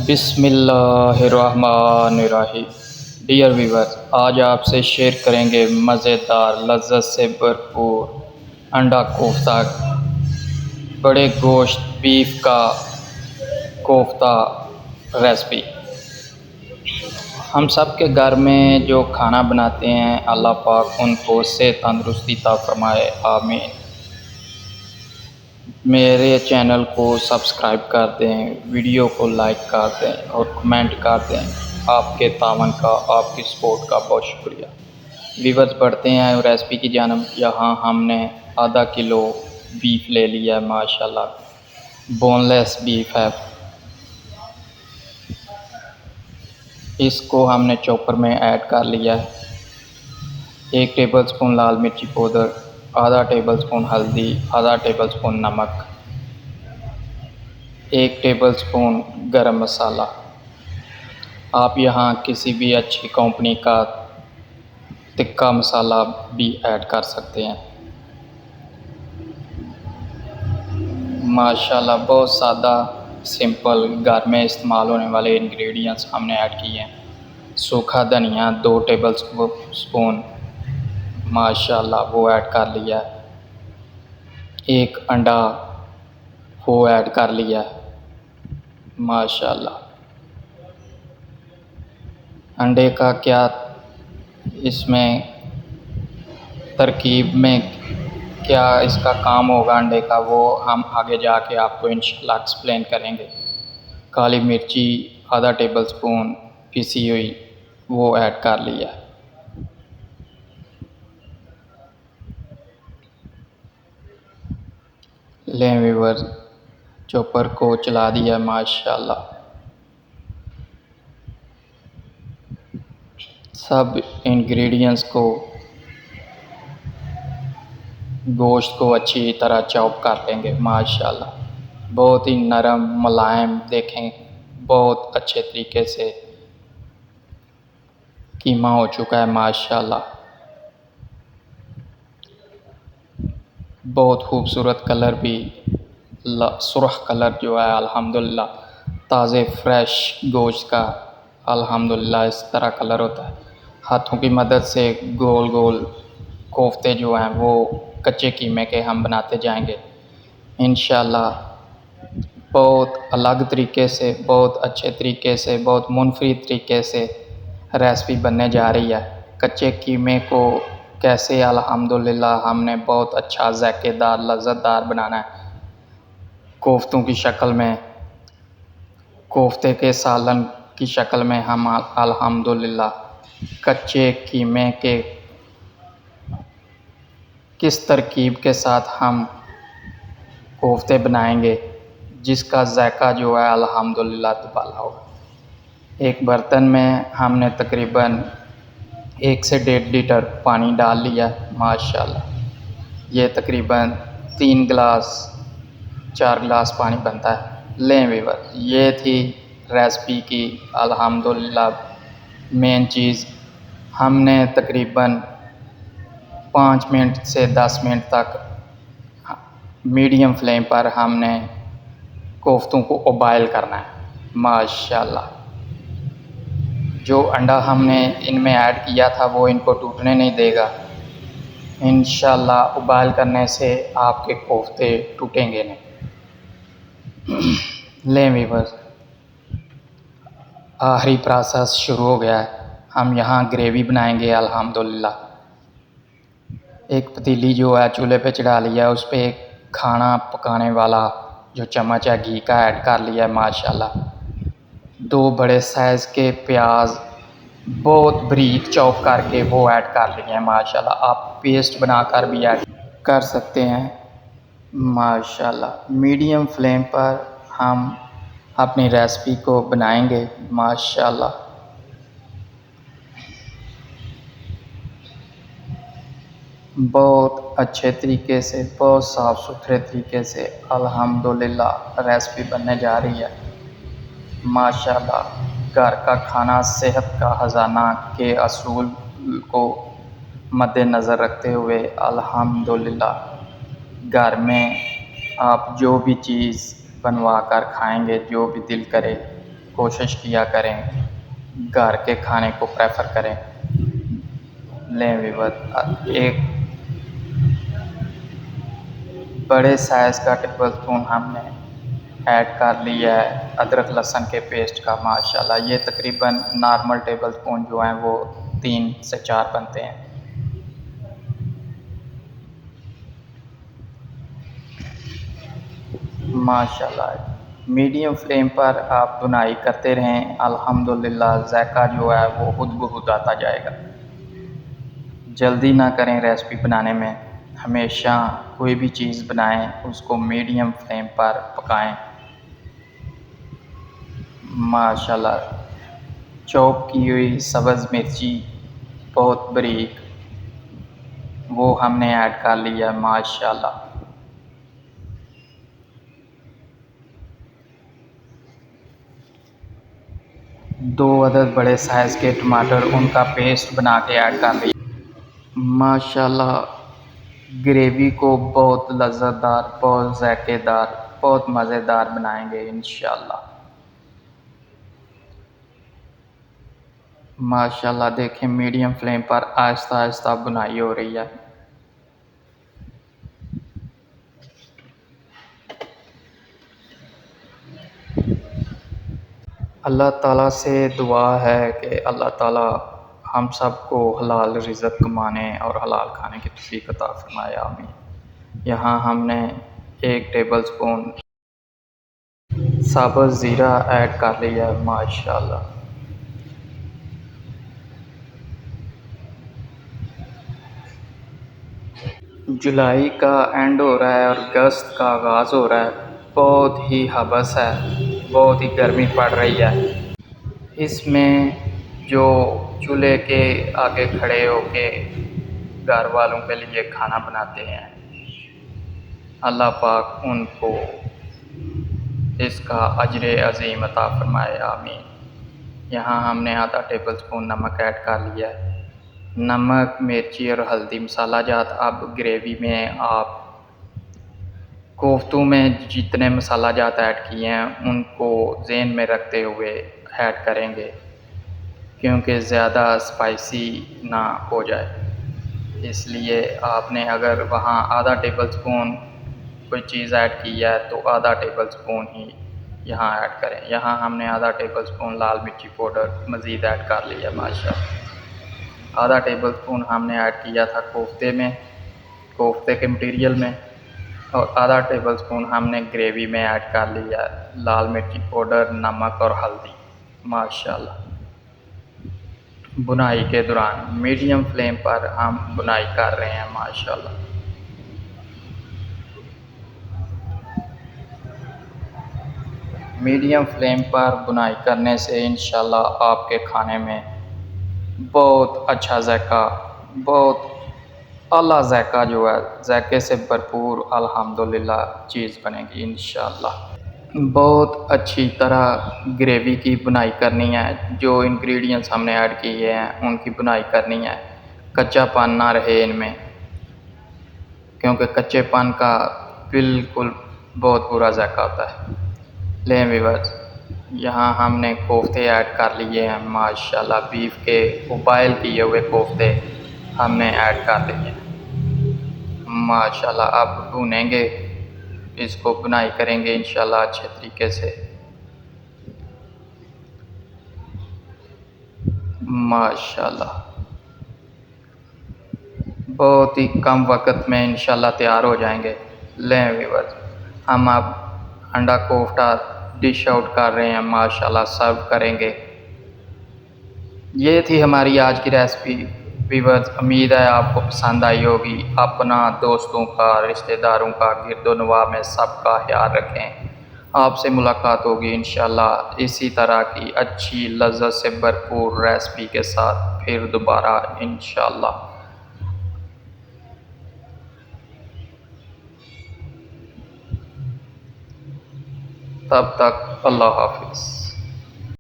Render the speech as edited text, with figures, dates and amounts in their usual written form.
बिस्मिल्लाहिर्रहमानिर्रहीम। Dear viewers, आज आपसे शेयर करेंगे मज़ेदार लज़्ज़त से भरपूर अंडा कोफ्ता, बड़े गोश्त बीफ का कोफ्ता रेसिपी। हम सब के घर में जो खाना बनाते हैं, अल्लाह पाक उनको सेहत तंदुरुस्ती अता फरमाए, आमीन। मेरे चैनल को सब्सक्राइब कर दें, वीडियो को लाइक कर दें और कमेंट कर दें। आपके तावन का, आपकी सपोर्ट का बहुत शुक्रिया। व्यूअर्स, बढ़ते हैं रेसिपी की जानब। यहाँ हमने आधा किलो बीफ ले लिया है, माशाल्लाह बोनलेस बीफ है। इसको हमने चॉपर में ऐड कर लिया है। 1 टेबलस्पून लाल मिर्ची पाउडर, आधा टेबलस्पून हल्दी, आधा टेबलस्पून नमक, 1 टेबलस्पून गरम मसाला। आप यहाँ किसी भी अच्छी कंपनी का तिक्का मसाला भी ऐड कर सकते हैं। माशाल्लाह बहुत सादा सिंपल घर में इस्तेमाल होने वाले इंग्रेडिएंट्स हमने ऐड किए हैं। सूखा धनिया 2 टेबलस्पून माशाल्लाह वो ऐड कर लिया है। 1 अंडा वो ऐड कर लिया है माशाल्लाह। अंडे का क्या इसमें तरकीब में क्या इसका काम होगा अंडे का, वो हम आगे जाके आपको इंशाल्लाह एक्सप्लेन करेंगे। काली मिर्ची आधा टेबलस्पून पिसी हुई वो ऐड कर लिया। लें व्यूअर्स, चॉपर को चला दिया माशाल्लाह। सब इंग्रेडिएंट्स को, गोश्त को अच्छी तरह चॉप कर लेंगे माशाल्लाह। बहुत ही नरम मुलायम, देखें बहुत अच्छे तरीके से कीमा हो चुका है माशाल्लाह। बहुत खूबसूरत कलर भी, सुर्ख कलर जो है अल्हम्दुलिल्लाह, ताज़े फ्रेश गोश्त का अल्हम्दुलिल्लाह इस तरह कलर होता है। हाथों की मदद से गोल गोल कोफ्ते जो हैं वो कच्चे कीमे के हम बनाते जाएंगे इंशाल्लाह। बहुत अलग तरीके से, बहुत अच्छे तरीके से, बहुत मुनफरिद तरीके से रेसिपी बनने जा रही है। कच्चे कीमे को कैसे अल्हम्दुलिल्लाह हमने बहुत अच्छा ज़ायकेदार लज़्ज़तदार बनाना है। कोफ्तों की शक्ल में, कोफ्ते के सालन की शक्ल में हम अल्हम्दुलिल्लाह कच्चे कीमे के किस तरकीब के साथ हम कोफ्ते बनाएंगे जिसका जायका जो है अल्हम्दुलिल्लाह दुबाला होगा। एक बर्तन में हमने तकरीबन 1 से 1.5 लीटर पानी डाल लिया माशाल्लाह। ये तकरीबन 3 गिलास 4 गिलास पानी बनता है। लें व्यूअर, ये थी रेसिपी की अल्हम्दुलिल्लाह मेन चीज़। हमने तकरीबन 5 मिनट से 10 मिनट तक मीडियम फ्लेम पर हमने कोफ्तों को उबाइल करना है माशाल्लाह। जो अंडा हमने इनमें ऐड किया था वो इनको टूटने नहीं देगा इंशाल्लाह। उबाइल करने से आपके कोफ्ते टूटेंगे नहीं। लें व्यूअर्स, आखिरी प्रोसेस शुरू हो गया है। हम यहाँ ग्रेवी बनाएंगे अल्हम्दुलिल्लाह। एक पतीली जो है चूल्हे पे चढ़ा लिया है, उस पर एक खाना पकाने वाला जो चम्मच है घी का ऐड कर लिया है माशाल्लाह। 2 बड़े साइज़ के प्याज बहुत बारीक चॉप करके वो ऐड कर लिए हैं माशाल्लाह। आप पेस्ट बनाकर भी ऐड कर सकते हैं माशाल्लाह। मीडियम फ्लेम पर हम अपनी रेसिपी को बनाएंगे माशाल्लाह। बहुत अच्छे तरीके से, बहुत साफ़ सुथरे तरीके से अल्हम्दुलिल्लाह रेसिपी बनने जा रही है माशाल्लाह। घर का खाना सेहत का ख़जाना के असूल को मद्देनज़र रखते हुए अल्हम्दुलिल्लाह घर में आप जो भी चीज़ बनवा कर खाएंगे, जो भी दिल करे कोशिश किया करें, घर के खाने को प्रेफर करें। लें व्यूअर्स, एक बड़े साइज़ का टेबल स्पून हमने ऐड कर लिया है अदरक लहसुन के पेस्ट का। माशाल्लाह ये तकरीबन नॉर्मल टेबल स्पून जो हैं वो 3 से 4 बनते हैं। माशाल्लाह मीडियम फ्लेम पर आप भुनाई करते रहें, अल्हम्दुलिल्लाह ज़ायका जो है वो खुद ब खुद आता जाएगा। जल्दी ना करें रेसिपी बनाने में, हमेशा कोई भी चीज़ बनाएं उसको मीडियम फ्लेम पर पकाएं। माशाल्लाह चॉप की हुई सब्ज़ मिर्ची बहुत बारीक वो हमने ऐड कर लिया। माशाल्लाह 2 अदद बड़े साइज़ के टमाटर उनका पेस्ट बना के ऐड कर लिया। माशाल्लाह ग्रेवी को बहुत लज़्ज़तदार, बहुत ज़ायकेदार, बहुत मज़ेदार बनाएंगे इंशाल्लाह। माशाल्लाह देखें मीडियम फ्लेम पर आहिस्ता आहिस्ता बुनाई हो रही है। अल्लाह ताला से दुआ है कि अल्लाह ताला हम सब को हलाल रिज़्क़ कमाने और हलाल खाने की तौफ़ीक़ अता फ़रमाए, आमीन। यहाँ हमने 1 टेबल स्पून साबुत ज़ीरा ऐड कर लिया है। माशाल्लाह जुलाई का एंड हो रहा है और अगस्त का आगाज़ हो रहा है। बहुत ही हबस है, बहुत ही गर्मी पड़ रही है। इसमें जो चूल्हे के आगे खड़े होके घर वालों के लिए खाना बनाते हैं, अल्लाह पाक उनको इसका अजर अज़ीम अता फ़रमाए, आमीन। यहाँ हमने आधा टेबल स्पून नमक ऐड कर लिया है। नमक, मिर्ची और हल्दी मसाला जात अब ग्रेवी में आप कोफ्तों में जितने मसाला जात ऐड किए हैं उनको ज़हन में रखते हुए ऐड करेंगे, क्योंकि ज़्यादा स्पाइसी ना हो जाए। इसलिए आपने अगर वहाँ आधा टेबल स्पून कोई चीज़ ऐड की है तो आधा टेबल स्पून ही यहाँ ऐड करें। यहाँ हमने आधा टेबल स्पून लाल मिर्ची पाउडर मज़ीद ऐड कर लिया। माशाल्लाह आधा टेबल स्पून हमने ऐड किया था कोफ्ते के मटीरियल में, और आधा टेबल स्पून हमने ग्रेवी में ऐड कर लिया लाल मिर्ची पाउडर, नमक और हल्दी। माशाल्लाह बुनाई के दौरान मीडियम फ्लेम पर हम बुनाई कर रहे हैं। माशाल्लाह मीडियम फ्लेम पर बुनाई करने से इंशाल्लाह आपके खाने में बहुत अच्छा ज़ायका, बहुत आला ज़ायका जो है ज़ायके से भरपूर अल्हम्दुलिल्लाह चीज़ बनेगी इंशाल्लाह। बहुत अच्छी तरह ग्रेवी की बुनाई करनी है। जो इंग्रेडिएंट्स हमने ऐड किए हैं उनकी बुनाई करनी है, कच्चापन ना रहे इनमें, क्योंकि कच्चेपन का बिल्कुल बहुत बुरा ज़ायका होता है। लें व्यूअर्स, यहाँ हमने कोफ्ते ऐड कर लिए हैं। माशाल्लाह बीफ के बॉयल किए हुए कोफ्ते हमने ऐड कर लिए हैं। माशाल्लाह अब भूनेंगे, इसको बुनाई करेंगे इंशाल्लाह अच्छे तरीके से। माशाल्लाह बहुत ही कम वक्त में इंशाल्लाह तैयार हो जाएंगे। लें व्यूअर्स, हम अब अंडा कोफ्ता डिश आउट कर रहे हैं। माशाल्लाह सर्व करेंगे। ये थी हमारी आज की रेसिपी व्यूअर्स, उम्मीद है आपको पसंद आई होगी। अपना, दोस्तों का, रिश्तेदारों का, गिरदोनवा में सबका ख्याल रखें। आपसे मुलाकात होगी इंशाल्लाह इसी तरह की अच्छी लज़्ज़त से भरपूर रेसिपी के साथ फिर दोबारा इंशाल्लाह। तब तक अल्लाह हाफ़िज़।